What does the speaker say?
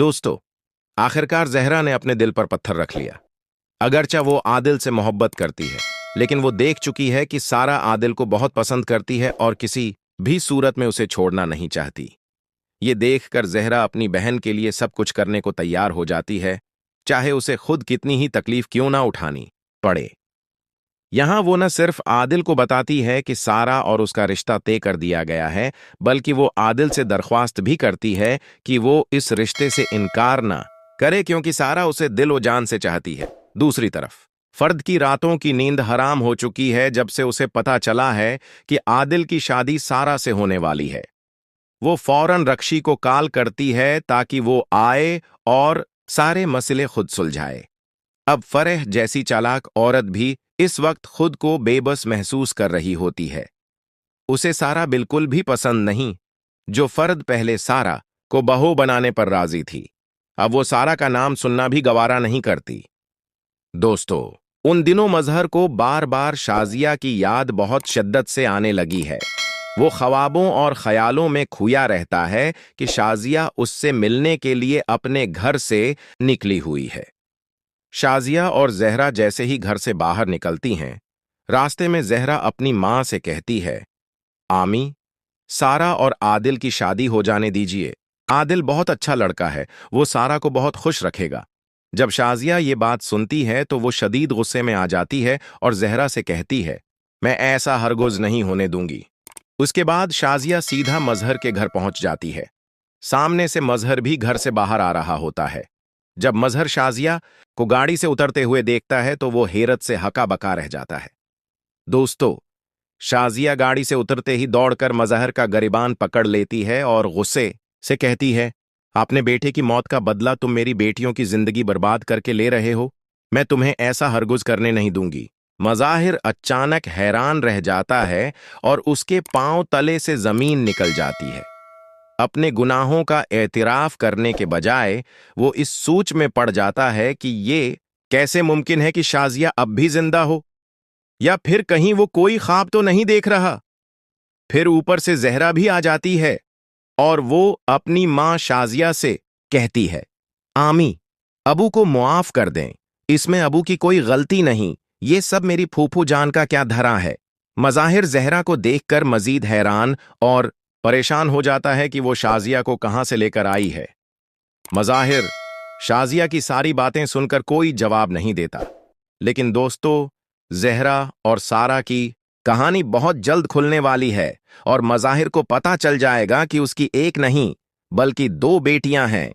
दोस्तों, आखिरकार जहरा ने अपने दिल पर पत्थर रख लिया। अगरचा वो आदिल से मोहब्बत करती है, लेकिन वो देख चुकी है कि सारा आदिल को बहुत पसंद करती है और किसी भी सूरत में उसे छोड़ना नहीं चाहती। ये देखकर जहरा अपनी बहन के लिए सब कुछ करने को तैयार हो जाती है, चाहे उसे खुद कितनी ही तकलीफ क्यों ना उठानी पड़े। यहां वो न सिर्फ आदिल को बताती है कि सारा और उसका रिश्ता तय कर दिया गया है, बल्कि वो आदिल से दरख्वास्त भी करती है कि वो इस रिश्ते से इनकार ना करे, क्योंकि सारा उसे दिल और जान से चाहती है। दूसरी तरफ फर्द की रातों की नींद हराम हो चुकी है जब से उसे पता चला है कि आदिल की शादी सारा से होने वाली है। वो फौरन रक्षी को कॉल करती है ताकि वो आए और सारे मसले खुद सुलझाए। अब फरह जैसी चालाक औरत भी इस वक्त खुद को बेबस महसूस कर रही होती है। उसे सारा बिल्कुल भी पसंद नहीं, जो फर्द पहले सारा को बहू बनाने पर राजी थी, अब वो सारा का नाम सुनना भी गवारा नहीं करती। दोस्तों, उन दिनों मजहर को बार बार शाजिया की याद बहुत शिद्दत से आने लगी है। वो ख्वाबों और ख्यालों में खोया रहता है कि शाजिया उससे मिलने के लिए अपने घर से निकली हुई है। शाजिया और जहरा जैसे ही घर से बाहर निकलती हैं, रास्ते में जहरा अपनी मां से कहती है, आमी, सारा और आदिल की शादी हो जाने दीजिए। आदिल बहुत अच्छा लड़का है, वो सारा को बहुत खुश रखेगा। जब शाजिया ये बात सुनती है तो वो शदीद गुस्से में आ जाती है और जहरा से कहती है, मैं ऐसा हरगिज़ नहीं होने दूंगी। उसके बाद शाजिया सीधा मजहर के घर पहुंच जाती है। सामने से मजहर भी घर से बाहर आ रहा होता है। जब मजहर शाजिया को गाड़ी से उतरते हुए देखता है तो वो हैरत से हका बका रह जाता है। दोस्तों, शाजिया गाड़ी से उतरते ही दौड़कर मजहर का गरिबान पकड़ लेती है और गुस्से से कहती है, अपने बेटे की मौत का बदला तुम मेरी बेटियों की जिंदगी बर्बाद करके ले रहे हो। मैं तुम्हें ऐसा हरगिज़ करने नहीं दूंगी। मज़ाहिर अचानक हैरान रह जाता है और उसके पांव तले से जमीन निकल जाती है। अपने गुनाहों का एतराफ करने के बजाय वो इस सोच में पड़ जाता है कि ये कैसे मुमकिन है कि शाजिया अब भी जिंदा हो, या फिर कहीं वो कोई ख्वाब तो नहीं देख रहा। फिर ऊपर से जहरा भी आ जाती है और वो अपनी मां शाजिया से कहती है, आमी, अबू को मुआफ कर दें, इसमें अबू की कोई गलती नहीं, ये सब मेरी फूफू जान का क्या धरा है। मज़ाहिर जहरा को देखकर मजीद हैरान और परेशान हो जाता है कि वो शाजिया को कहां से लेकर आई है। मज़ाहिर शाजिया की सारी बातें सुनकर कोई जवाब नहीं देता। लेकिन दोस्तों, जहरा और सारा की कहानी बहुत जल्द खुलने वाली है और मज़ाहिर को पता चल जाएगा कि उसकी एक नहीं बल्कि दो बेटियां हैं।